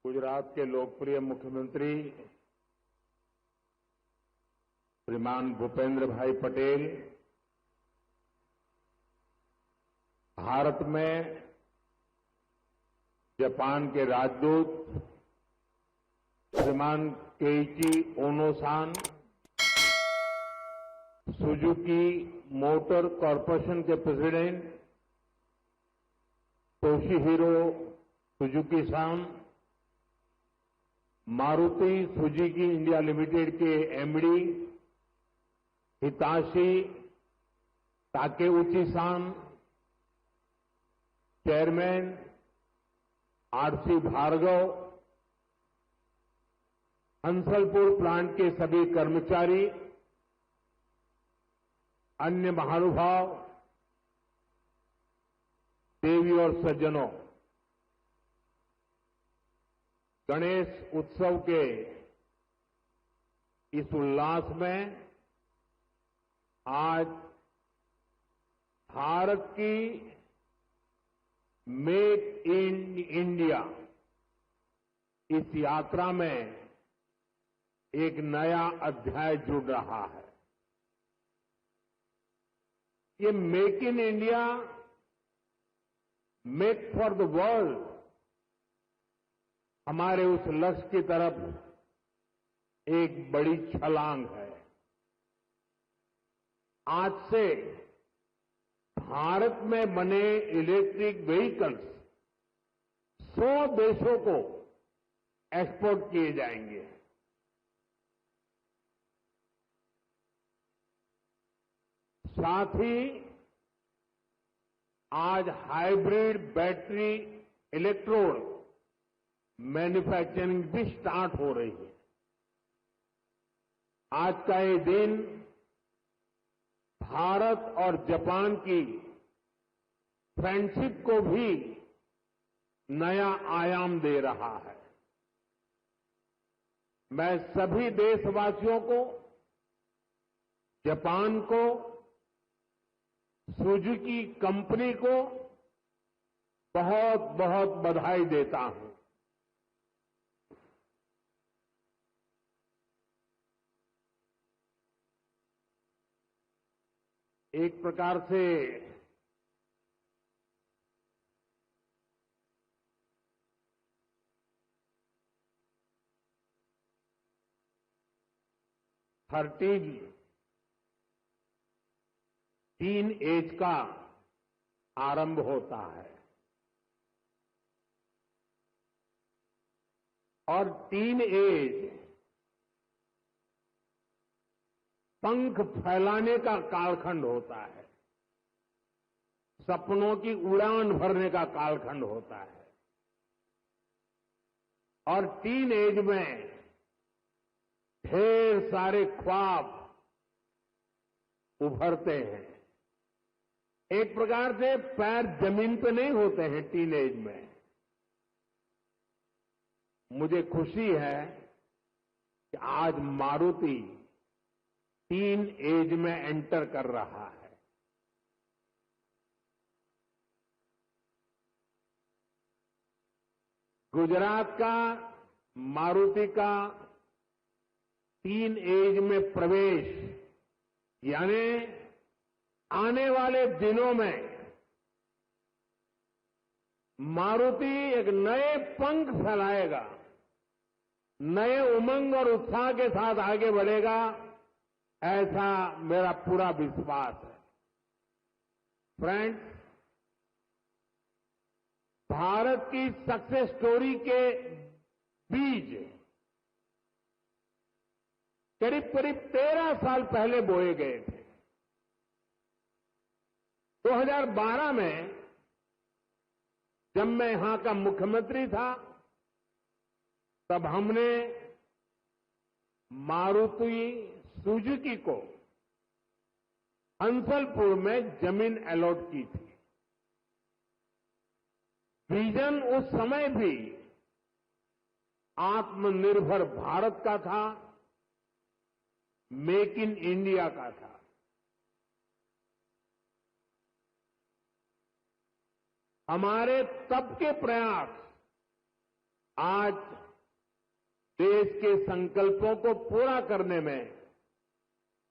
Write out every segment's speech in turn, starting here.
गुजरात के लोकप्रिय मुख्यमंत्री श्रीमान भूपेंद्र भाई पटेल भारत में जापान के राजदूत श्रीमान Keiichi Ono san, Suzuki Motor Corporation के president Toshihiro Suzuki san, Maruti Suzuki India Limited के MD Hitashi Takeuchi san, chairman RC Bhargava, Hansalpur plant के सभी कर्मचारी, अन्य महानुभाव, देवी और सज्जनों, गणेश उत्सव के इस उल्लास में आज भारत की मेक इन इंडिया इस यात्रा में एक नया अध्याय जुड़ रहा है। ये make in India, make for the world हमारे उस लक्ष्य की तरफ एक बड़ी छलांग है। आज से भारत में बने इलेक्ट्रिक व्हीकल्स 100 देशों को एक्सपोर्ट किए जाएंगे। साथ ही आज हाइब्रिड बैटरी इलेक्ट्रोड मैन्युफैक्चरिंग भी स्टार्ट हो रही है। आज का ये दिन भारत और जापान की फ्रेंडशिप को भी नया आयाम दे रहा है। मैं सभी देशवासियों को, जापान को, सुजुकी कंपनी को बहुत बहुत बधाई देता हूं। एक प्रकार से टीन एज का आरंभ होता है और टीन एज पंख फैलाने का कालखंड होता है, सपनों की उड़ान भरने का कालखंड होता है और टीन एज में ढेर सारे ख्वाब उभरते हैं। एक प्रकार से पैर जमीन पे नहीं होते हैं टीन एज में। मुझे खुशी है कि आज मारुति टीन एज में एंटर कर रहा है। गुजरात का मारुति का टीन एज में प्रवेश यानी आने वाले दिनों में मारुति एक नए पंख फैलाएगा, नए उमंग और उत्साह के साथ आगे बढ़ेगा, ऐसा मेरा पूरा विश्वास है। फ्रेंड्स, भारत की सक्सेस स्टोरी के बीज करीब करीब 13 साल पहले बोए गए थे। 2012 में जब मैं यहां का मुख्यमंत्री था, तब हमने मारुति सुजुकी को हंसलपुर में जमीन अलॉट की थी। विजन उस समय भी आत्मनिर्भर भारत का था, मेक इन इंडिया का था। हमारे तब के प्रयास आज देश के संकल्पों को पूरा करने में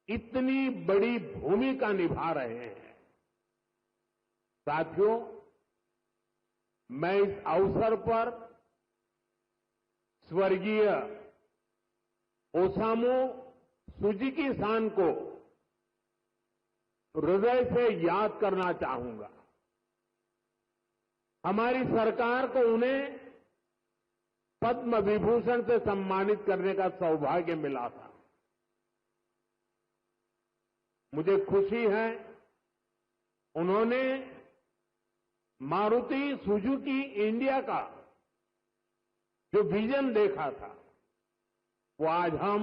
इतनी बड़ी भूमिका निभा रहे हैं। साथियों, मैं इस अवसर पर स्वर्गीय ओसामू सुजीकी-सान को हृदय से याद करना चाहूंगा। हमारी सरकार को उन्हें पद्म विभूषण से सम्मानित करने का सौभाग्य मिला था। मुझे खुशी है उन्होंने मारुति सुजुकी इंडिया का जो विजन देखा था, वो आज हम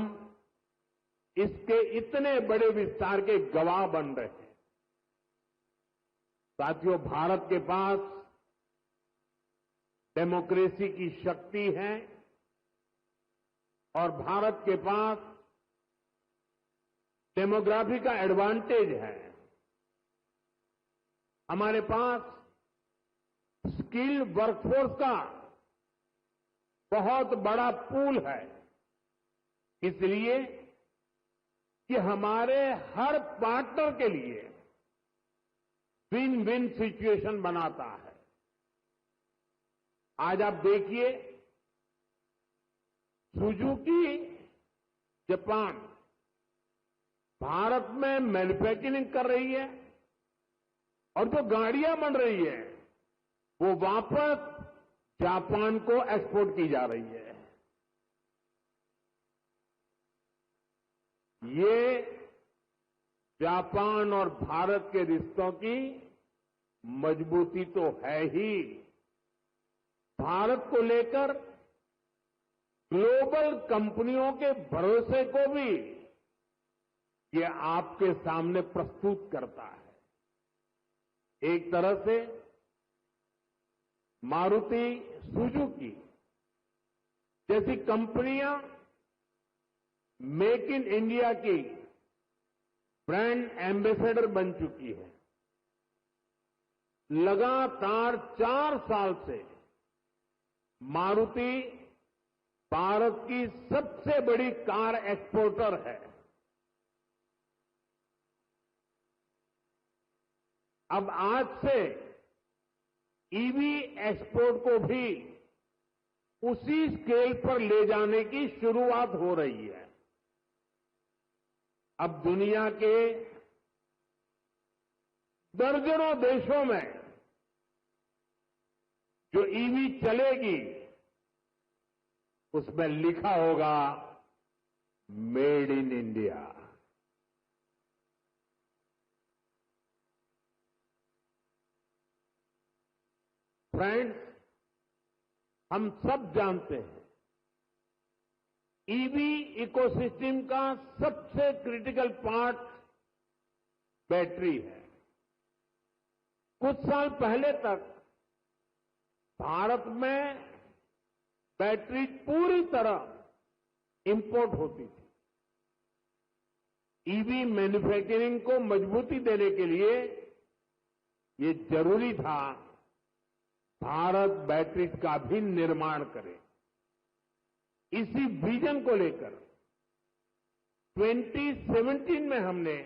इसके इतने बड़े विस्तार के गवाह बन रहे हैं। साथियों, भारत के पास डेमोक्रेसी की शक्ति है और भारत के पास डेमोग्राफी का एडवांटेज है। हमारे पास स्किल्ड वर्कफोर्स का बहुत बड़ा पूल है, इसलिए कि हमारे हर पार्टनर के लिए विन विन सिचुएशन बनाता है। आज आप देखिए, सुजुकी जापान भारत में मैन्युफैक्चरिंग कर रही है और जो गाड़ियां बन रही है वो वापस जापान को एक्सपोर्ट की जा रही है। ये जापान और भारत के रिश्तों की मजबूती तो है ही, भारत को लेकर ग्लोबल कंपनियों के भरोसे को भी ये आपके सामने प्रस्तुत करता है। एक तरह से मारुति सुजुकी जैसी कंपनियां मेक इन इंडिया की ब्रांड एम्बेसडर बन चुकी है। लगातार 4 साल से मारुति भारत की सबसे बड़ी कार एक्सपोर्टर है। अब आज से ईवी एक्सपोर्ट को भी उसी स्केल पर ले जाने की शुरुआत हो रही है। अब दुनिया के दर्जनों देशों में जो ईवी चलेगी उसमें लिखा होगा मेड इन इंडिया। फ्रेंड्स, हम सब जानते हैं ईवी इकोसिस्टम का सबसे क्रिटिकल पार्ट बैटरी है। कुछ साल पहले तक भारत में बैटरी पूरी तरह इंपोर्ट होती थी। ईवी मैन्युफैक्चरिंग को मजबूती देने के लिए ये जरूरी था भारत बैटरीज का भी निर्माण करे। इसी विजन को लेकर 2017 में हमने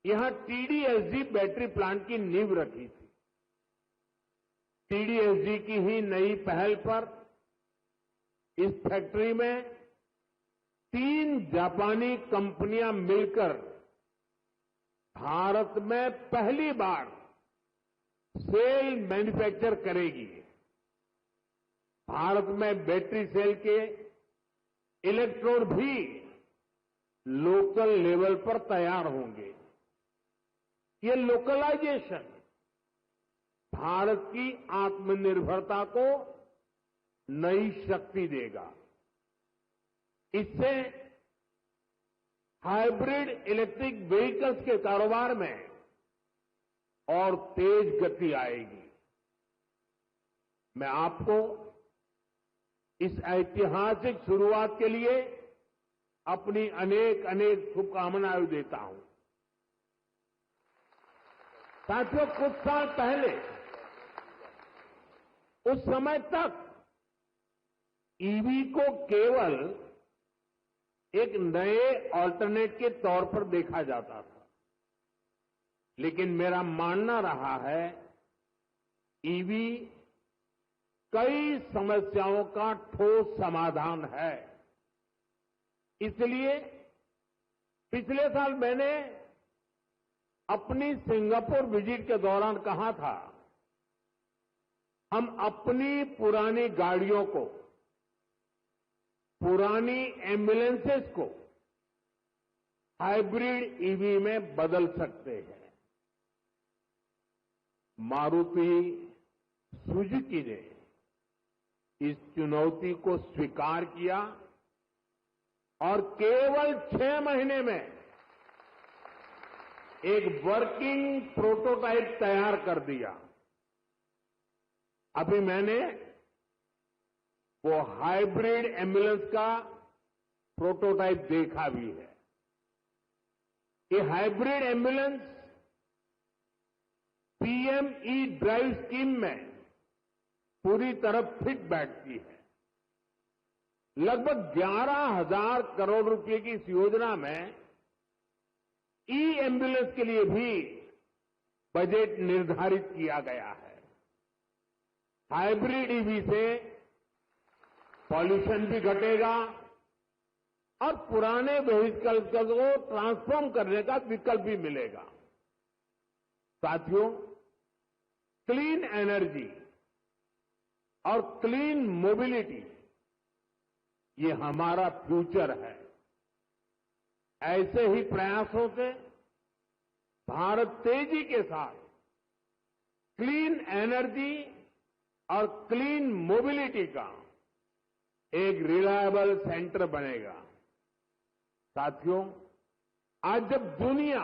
यहां टीडीएसजी बैटरी प्लांट की नींव रखी थी। टीडीएसजी की ही नई पहल पर इस फैक्ट्री में 3 जापानी कंपनियां मिलकर भारत में पहली बार सेल मैन्युफैक्चर करेगी। भारत में बैटरी सेल के इलेक्ट्रोड भी लोकल लेवल पर तैयार होंगे। ये लोकलाइजेशन भारत की आत्मनिर्भरता को नई शक्ति देगा। इससे हाइब्रिड इलेक्ट्रिक व्हीकल्स के कारोबार में और तेज गति आएगी। मैं आपको इस ऐतिहासिक शुरुआत के लिए अपनी अनेक अनेक शुभकामनाएं देता हूं। साथियों, कुछ साल पहले उस समय तक ईवी को केवल एक नए ऑल्टरनेट के तौर पर देखा जाता था, लेकिन मेरा मानना रहा है ईवी कई समस्याओं का ठोस समाधान है। इसलिए पिछले साल मैंने अपनी सिंगापुर विजिट के दौरान कहा था, हम अपनी पुरानी गाड़ियों को, पुरानी एम्बुलेंसेस को हाइब्रिड ईवी में बदल सकते हैं। मारुति सुजुकी ने इस चुनौती को स्वीकार किया और केवल 6 महीने में एक वर्किंग प्रोटोटाइप तैयार कर दिया। अभी मैंने वो हाइब्रिड एम्बुलेंस का प्रोटोटाइप देखा भी है। ये hybrid ambulance PME drive scheme में पूरी तरह फिट बैठती है। लगभग 11,000 करोड़ रुपए की इस योजना में ई एम्बुलेंस के लिए भी बजट निर्धारित किया गया है। हाइब्रिड ईवी से पॉल्यूशन भी घटेगा और पुराने व्हीकल्स को ट्रांसफॉर्म करने का विकल्प भी मिलेगा। साथियों, क्लीन एनर्जी और क्लीन मोबिलिटी ये हमारा फ्यूचर है। ऐसे ही प्रयासों से भारत तेजी के साथ क्लीन एनर्जी और क्लीन मोबिलिटी का एक रिलायबल सेंटर बनेगा। साथियों, आज जब दुनिया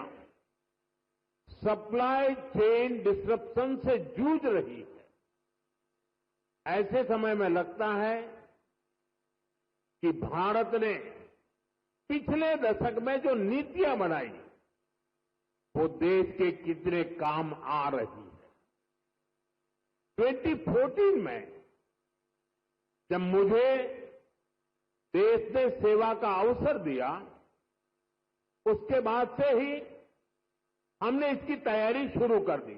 सप्लाई चेन डिसरप्शन से जूझ रही है, ऐसे समय में लगता है कि भारत ने पिछले दशक में जो नीतियां बनाई वो देश के कितने काम आ रही है। 2014 में जब मुझे देश ने सेवा का अवसर दिया, उसके बाद से ही हमने इसकी तैयारी शुरू कर दी।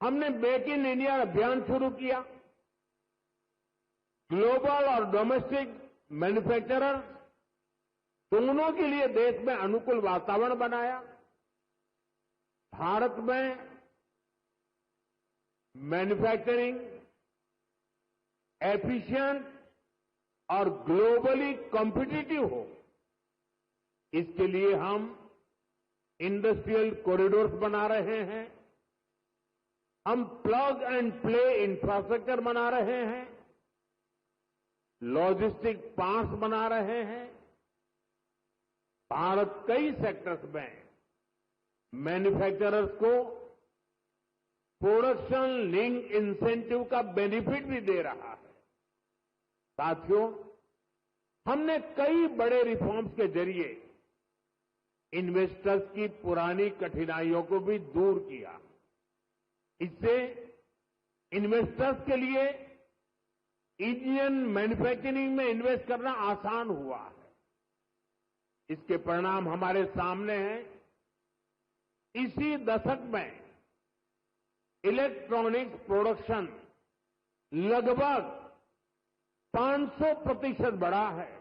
हमने मेक इन इंडिया अभियान शुरू किया। ग्लोबल और डोमेस्टिक मैन्युफैक्चरर दोनों के लिए देश में अनुकूल वातावरण बनाया। भारत में मैन्युफैक्चरिंग एफिशिएंट और ग्लोबली कॉम्पिटिटिव हो, इसके लिए हम इंडस्ट्रियल कॉरिडोर्स बना रहे हैं। हम प्लग एंड प्ले इंफ्रास्ट्रक्चर बना रहे हैं, लॉजिस्टिक पार्क्स बना रहे हैं। भारत कई सेक्टर्स में मैन्युफैक्चरर्स को प्रोडक्शन लिंक इंसेंटिव का बेनिफिट भी दे रहा है। साथियों, हमने कई बड़े रिफॉर्म्स के जरिए इन्वेस्टर्स की पुरानी कठिनाइयों को भी दूर किया। इससे इन्वेस्टर्स के लिए इंडियन मैन्युफैक्चरिंग में इन्वेस्ट करना आसान हुआ है। इसके परिणाम हमारे सामने हैं। इसी दशक में इलेक्ट्रॉनिक्स प्रोडक्शन लगभग 500% बढ़ा है।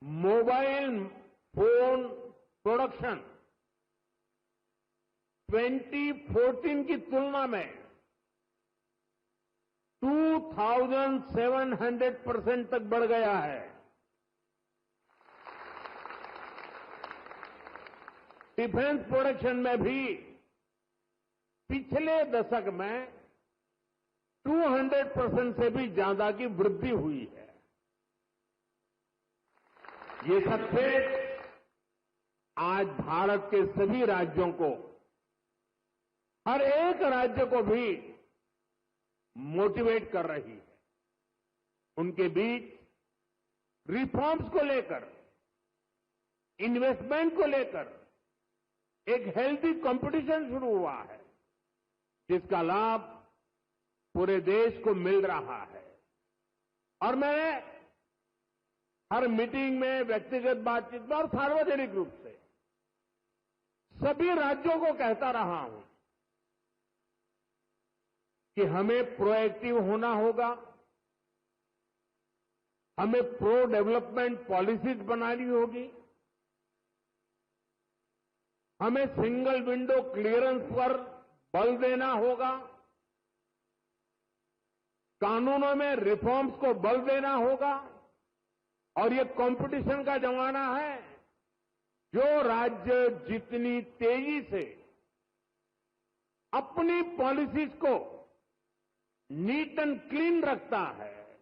मोबाइल फोन प्रोडक्शन 2014 की तुलना में 2700% तक बढ़ गया है। डिफेंस प्रोडक्शन में भी पिछले दशक में 200% से भी ज्यादा की वृद्धि हुई है। ये सक्सेस आज भारत के सभी राज्यों को, हर एक राज्य को भी मोटिवेट कर रही है। उनके बीच रिफॉर्म्स को लेकर, इन्वेस्टमेंट को लेकर एक हेल्दी कंपटीशन शुरू हुआ है। जिसका लाभ पूरे देश को मिल रहा है। और मैंने हर मीटिंग में, व्यक्तिगत बातचीत में और सार्वजनिक रूप से सभी राज्यों को कहता रहा हूं कि हमें प्रोएक्टिव होना होगा, हमें प्रो डेवलपमेंट पॉलिसीज बनानी होगी, हमें सिंगल विंडो क्लियरेंस पर बल देना होगा, कानूनों में रिफॉर्म्स को बल देना होगा। और ये कंपटीशन का जमाना है। जो राज्य जितनी तेजी से अपनी पॉलिसीज को नीट एंड क्लीन रखता है,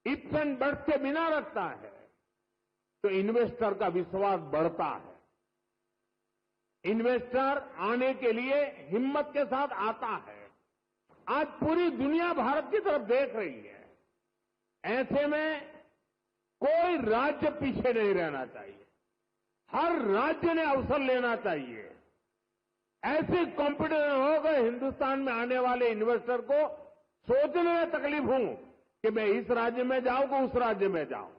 इफ्स एंड बट्स के बिना रखता है, तो इन्वेस्टर का विश्वास बढ़ता है। इन्वेस्टर आने के लिए हिम्मत के साथ आता है। आज पूरी दुनिया भारत की तरफ देख रही है। ऐसे में कोई राज्य पीछे नहीं रहना चाहिए। हर राज्य ने अवसर लेना चाहिए। ऐसे कॉम्पिटिशन हो गए हिंदुस्तान में आने वाले इन्वेस्टर को सोचने में तकलीफ हो कि मैं इस राज्य में जाऊं कि उस राज्य में जाऊं।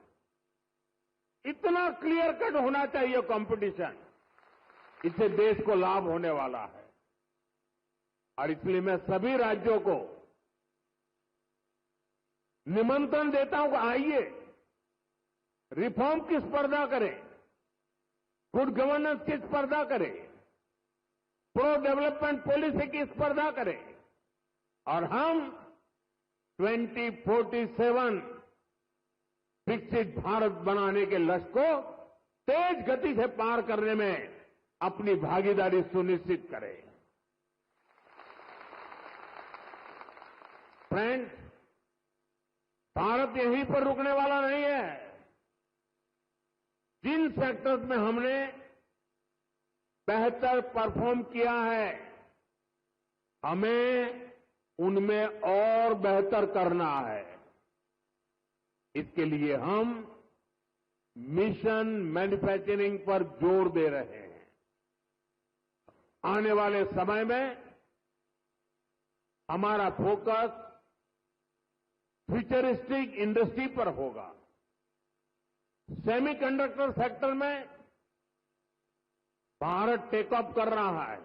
इतना क्लियर कट होना चाहिए कंपटीशन। इससे देश को लाभ होने वाला है। और इसलिए मैं सभी राज्यों को निमंत्रण देता हूं कि आइए, रिफॉर्म की स्पर्धा करें, गुड गवर्नेंस की स्पर्धा करें, प्रो डेवलपमेंट पॉलिसी की स्पर्धा करें और हम 2047 विकसित भारत बनाने के लक्ष्य को तेज गति से पार करने में अपनी भागीदारी सुनिश्चित करें। फ्रेंड्स, भारत यहीं पर रुकने वाला नहीं है। जिन सेक्टर्स में हमने बेहतर परफॉर्म किया है, हमें उनमें और बेहतर करना है। इसके लिए हम मिशन मैन्युफैक्चरिंग पर जोर दे रहे हैं। आने वाले समय में हमारा फोकस फ्यूचरिस्टिक इंडस्ट्री पर होगा। सेमीकंडक्टर सेक्टर में भारत टेक ऑफ कर रहा है।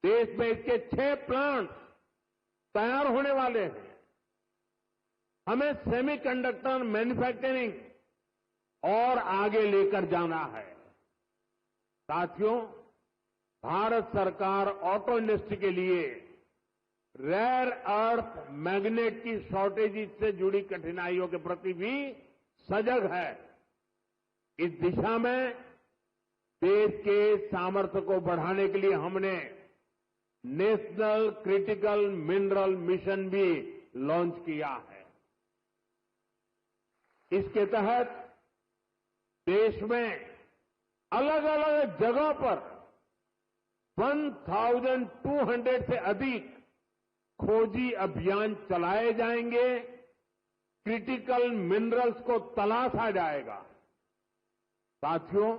देश में इसके 6 प्लांट्स तैयार होने वाले हैं। हमें सेमीकंडक्टर मैन्युफैक्चरिंग और आगे लेकर जाना है। साथियों, भारत सरकार ऑटो इंडस्ट्री के लिए रेयर अर्थ मैग्नेट की शॉर्टेज से जुड़ी कठिनाइयों के प्रति भी सजग है। इस दिशा में देश के सामर्थ्य को बढ़ाने के लिए हमने नेशनल क्रिटिकल मिनरल मिशन भी लॉन्च किया है। इसके तहत देश में अलग अलग जगहों पर 1200 से अधिक खोजी अभियान चलाए जाएंगे। क्रिटिकल मिनरल्स को तलाशा जाएगा। साथियों,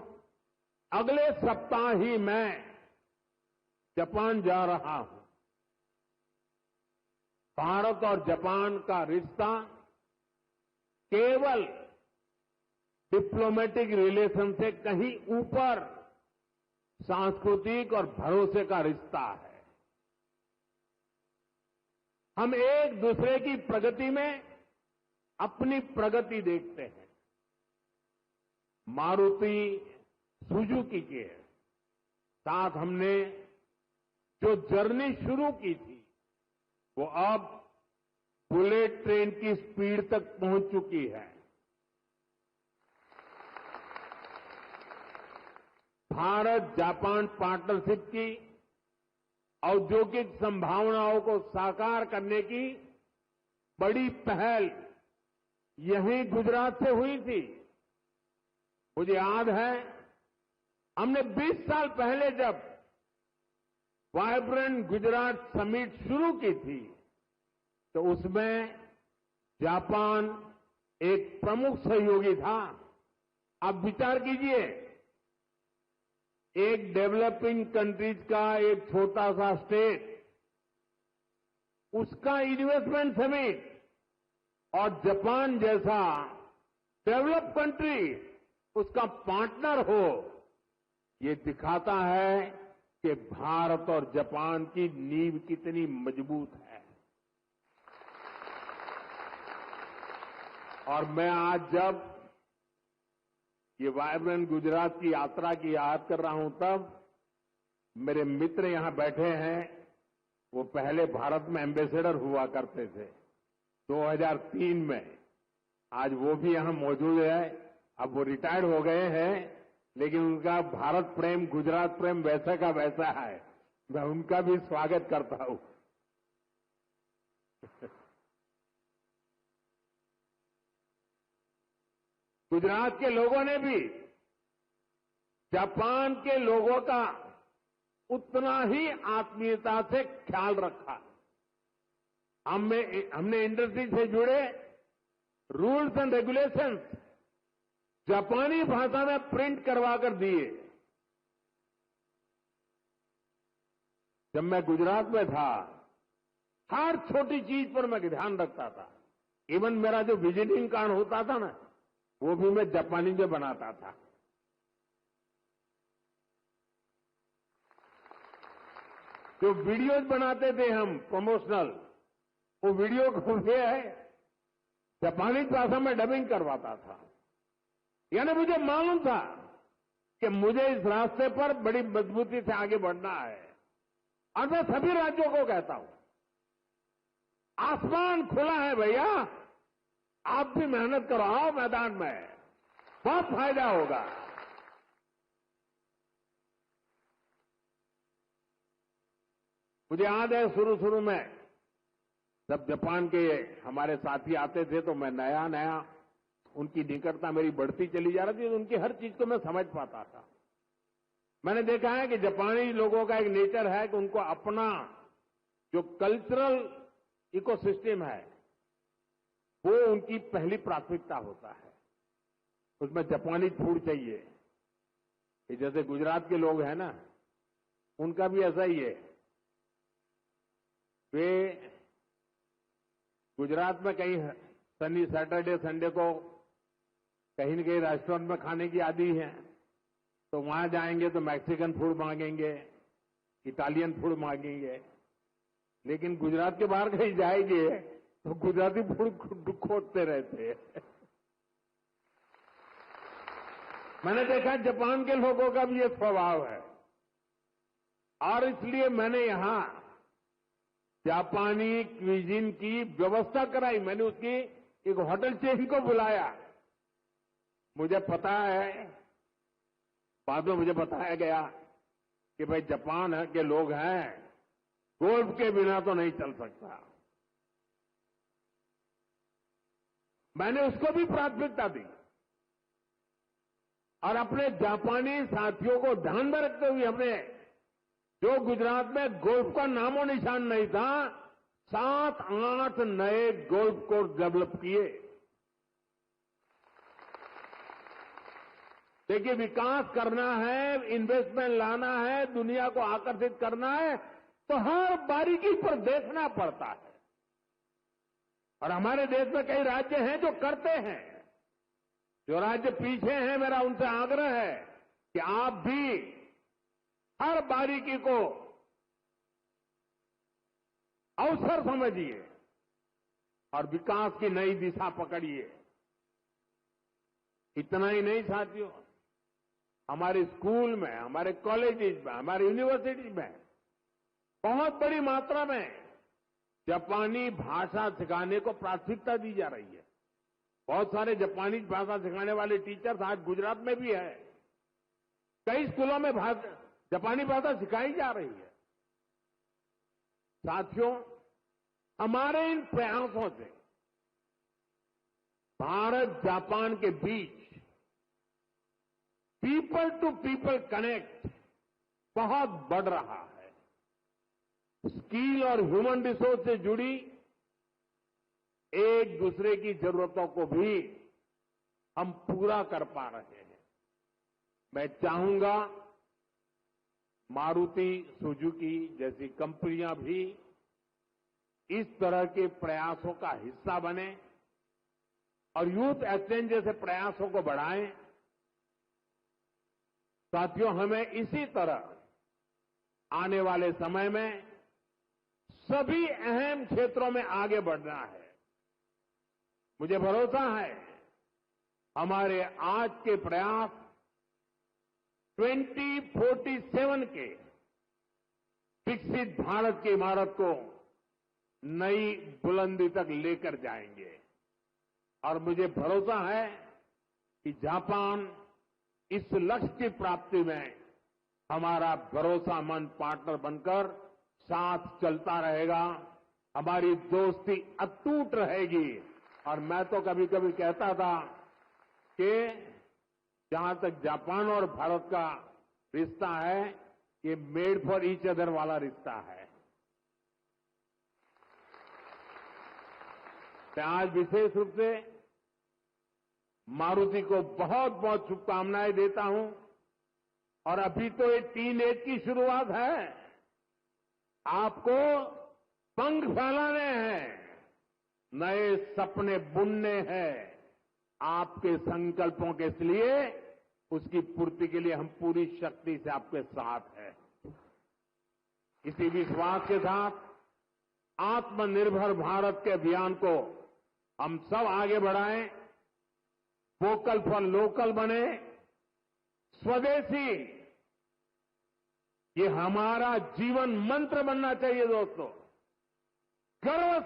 अगले सप्ताह ही मैं जापान जा रहा हूं। भारत और जापान का रिश्ता केवल डिप्लोमेटिक रिलेशन से कहीं ऊपर सांस्कृतिक और भरोसे का रिश्ता है। हम एक दूसरे की प्रगति में अपनी प्रगति देखते हैं। मारुति सुजुकी के साथ हमने जो जर्नी शुरू की थी, वो अब बुलेट ट्रेन की स्पीड तक पहुंच चुकी है। भारत जापान पार्टनरशिप की औद्योगिक संभावनाओं को साकार करने की बड़ी पहल यहीं गुजरात से हुई थी। मुझे याद है, हमने 20 साल पहले जब वाइब्रेंट गुजरात समिट शुरू की थी, तो उसमें जापान एक प्रमुख सहयोगी था। आप विचार कीजिए, एक डेवलपिंग कंट्रीज का एक छोटा सा स्टेट, उसका इन्वेस्टमेंट समिट और जापान जैसा डेवलप कंट्री उसका पार्टनर हो, ये दिखाता है कि भारत और जापान की नींव कितनी मजबूत है। और मैं आज जब ये वाइब्रेंट गुजरात की यात्रा की याद कर रहा हूं, तब मेरे मित्र यहां बैठे हैं, वो पहले भारत में एम्बेसडर हुआ करते थे 2003 में। आज वो भी यहां मौजूद है। अब वो रिटायर्ड हो गए हैं, लेकिन उनका भारत प्रेम, गुजरात प्रेम वैसा का वैसा है। मैं उनका भी स्वागत करता हूं। गुजरात के लोगों ने भी जापान के लोगों का उतना ही आत्मीयता से ख्याल रखा। हमने इंडस्ट्री से जुड़े रूल्स एंड रेगुलेशंस जापानी भाषा में प्रिंट करवा कर दिए। जब मैं गुजरात में था, हर छोटी चीज पर मैं ध्यान रखता था। इवन मेरा जो विजिटिंग कार्ड होता था ना, वो भी मैं जापानी में बनाता था। जो वीडियोज बनाते थे हम प्रमोशनल, वो वीडियो को जापानी भाषा में डबिंग करवाता था। यानी मुझे मालूम था कि मुझे इस रास्ते पर बड़ी मजबूती से आगे बढ़ना है। और मैं सभी राज्यों को कहता हूं, आसमान खुला है भैया, आप भी मेहनत करो, आओ मैदान में, बहुत फायदा होगा। मुझे याद है शुरू में जब जापान के हमारे साथी आते थे, तो मैं नया नया उनकी निकटता मेरी बढ़ती चली जा रही थी, तो उनकी हर चीज को मैं समझ पाता था। मैंने देखा है कि जापानी लोगों का एक नेचर है कि उनको अपना जो कल्चरल इकोसिस्टम है, वो उनकी पहली प्राथमिकता होता है। उसमें जापानी फूड चाहिए। कि जैसे गुजरात के लोग हैं ना, उनका भी ऐसा ही है। वे गुजरात में कहीं शनि, सैटरडे, संडे को कहीं न कहीं रेस्टोरेंट में खाने की आदी है, तो वहां जाएंगे तो मैक्सिकन फूड मांगेंगे, इटालियन फूड मांगेंगे। लेकिन गुजरात के बाहर कहीं जाएंगे तो गुजराती फूड खोजते रहते हैं। मैंने देखा जापान के लोगों का भी ये स्वभाव है, और इसलिए मैंने यहां जापानी क्विजिन की व्यवस्था कराई। मैंने उसकी एक होटल चेन को बुलाया। मुझे पता है, बाद में मुझे बताया गया कि भाई जापान के लोग हैं, गोल्फ के बिना तो नहीं चल सकता। मैंने उसको भी प्राथमिकता दी, और अपने जापानी साथियों को ध्यान में रखते हुए हमने, जो गुजरात में गोल्फ का नामो निशान नहीं था, 7-8 नए गोल्फ कोर्स डेवलप किए। देखिए, विकास करना है, इन्वेस्टमेंट लाना है, दुनिया को आकर्षित करना है, तो हर बारीकी पर देखना पड़ता है। और हमारे देश में कई राज्य हैं जो करते हैं। जो राज्य पीछे हैं, मेरा उनसे आग्रह है कि आप भी हर बारीकी को अवसर समझिए और विकास की नई दिशा पकड़िए। इतना ही नहीं साथियों, हमारे स्कूल में, हमारे कॉलेजेस में, हमारे यूनिवर्सिटी में बहुत बड़ी मात्रा में जापानी भाषा सिखाने को प्राथमिकता दी जा रही है। बहुत सारे जापानी भाषा सिखाने वाले टीचर्स आज गुजरात में भी है। कई स्कूलों में जापानी भाषा सिखाई जा रही है। साथियों, हमारे इन प्रयासों से भारत जापान के बीच पीपल टू पीपल कनेक्ट बहुत बढ़ रहा है। स्किल और ह्यूमन रिसोर्स से जुड़ी एक दूसरे की जरूरतों को भी हम पूरा कर पा रहे हैं। मैं चाहूंगा मारुति सुजुकी जैसी कंपनियां भी इस तरह के प्रयासों का हिस्सा बने और यूथ एक्सचेंज जैसे प्रयासों को बढ़ाएं। साथियों, हमें इसी तरह आने वाले समय में सभी अहम क्षेत्रों में आगे बढ़ना है। मुझे भरोसा है हमारे आज के प्रयास 2047 के विकसित भारत की इमारत को नई बुलंदी तक लेकर जाएंगे और मुझे भरोसा है कि जापान इस लक्ष्य की प्राप्ति में हमारा भरोसामंद पार्टनर बनकर साथ चलता रहेगा। हमारी दोस्ती अटूट रहेगी और मैं तो कभी कभी कहता था कि जहां तक जापान और भारत का रिश्ता है, ये मेड फॉर ईच अदर वाला रिश्ता है। मैं आज विशेष रूप से मारुति को बहुत बहुत शुभकामनाएं देता हूं और अभी तो ये टीन एज की शुरुआत है। आपको पंख फैलाने हैं, नए सपने बुनने हैं। आपके संकल्पों के लिए, उसकी पूर्ति के लिए हम पूरी शक्ति से आपके साथ हैं। इसी विश्वास के साथ आत्मनिर्भर भारत के अभियान को हम सब आगे बढ़ाएं, वोकल फॉर लोकल बने, स्वदेशी ये हमारा जीवन मंत्र बनना चाहिए दोस्तों। गर्व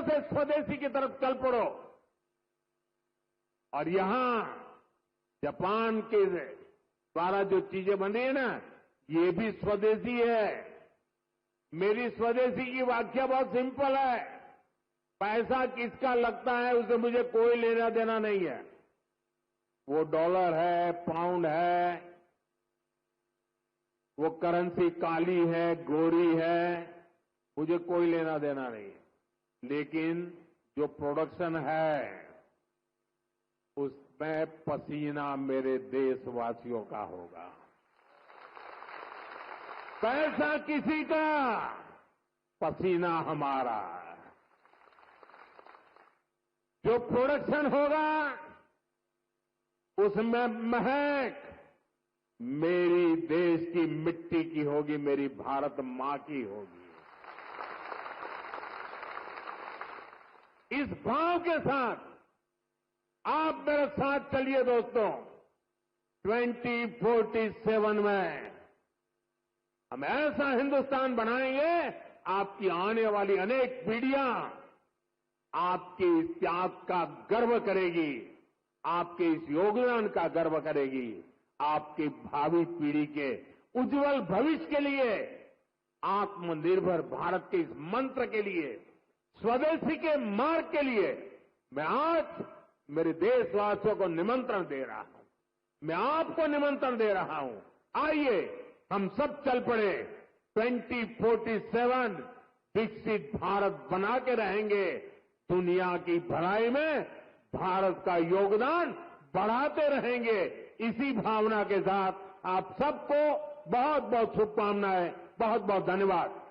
से स्वदेशी की तरफ चल पड़ो। और यहां जापान के द्वारा जो चीजें बनी है ना, ये भी स्वदेशी है। मेरी स्वदेशी की व्याख्या बहुत सिंपल है। पैसा किसका लगता है उससे मुझे कोई लेना देना नहीं है। वो डॉलर है, पाउंड है, वो करेंसी काली है, गोरी है, मुझे कोई लेना देना नहीं है। लेकिन जो प्रोडक्शन है उसमें पसीना मेरे देशवासियों का होगा। पैसा किसी का, पसीना हमारा। जो प्रोडक्शन होगा उसमें महक मेरी देश की मिट्टी की होगी, मेरी भारत मां की होगी। इस भाव के साथ आप मेरे साथ चलिए दोस्तों। 2047 में हम ऐसा हिंदुस्तान बनाएंगे, आपकी आने वाली अनेक पीढ़ियां आपके इस त्याग का गर्व करेगी, आपके इस योगदान का गर्व करेगी। आपकी भावी पीढ़ी के उज्जवल भविष्य के लिए, आत्मनिर्भर भारत के इस मंत्र के लिए, स्वदेशी के मार्ग के लिए मैं आज मेरे देशवासियों को निमंत्रण दे रहा हूं। मैं आपको निमंत्रण दे रहा हूं। आइए हम सब चल पड़े। 2047 विकसित भारत बना के रहेंगे। दुनिया की भलाई में भारत का योगदान बढ़ाते रहेंगे। इसी भावना के साथ आप सबको बहुत बहुत शुभकामनाएं, बहुत बहुत धन्यवाद।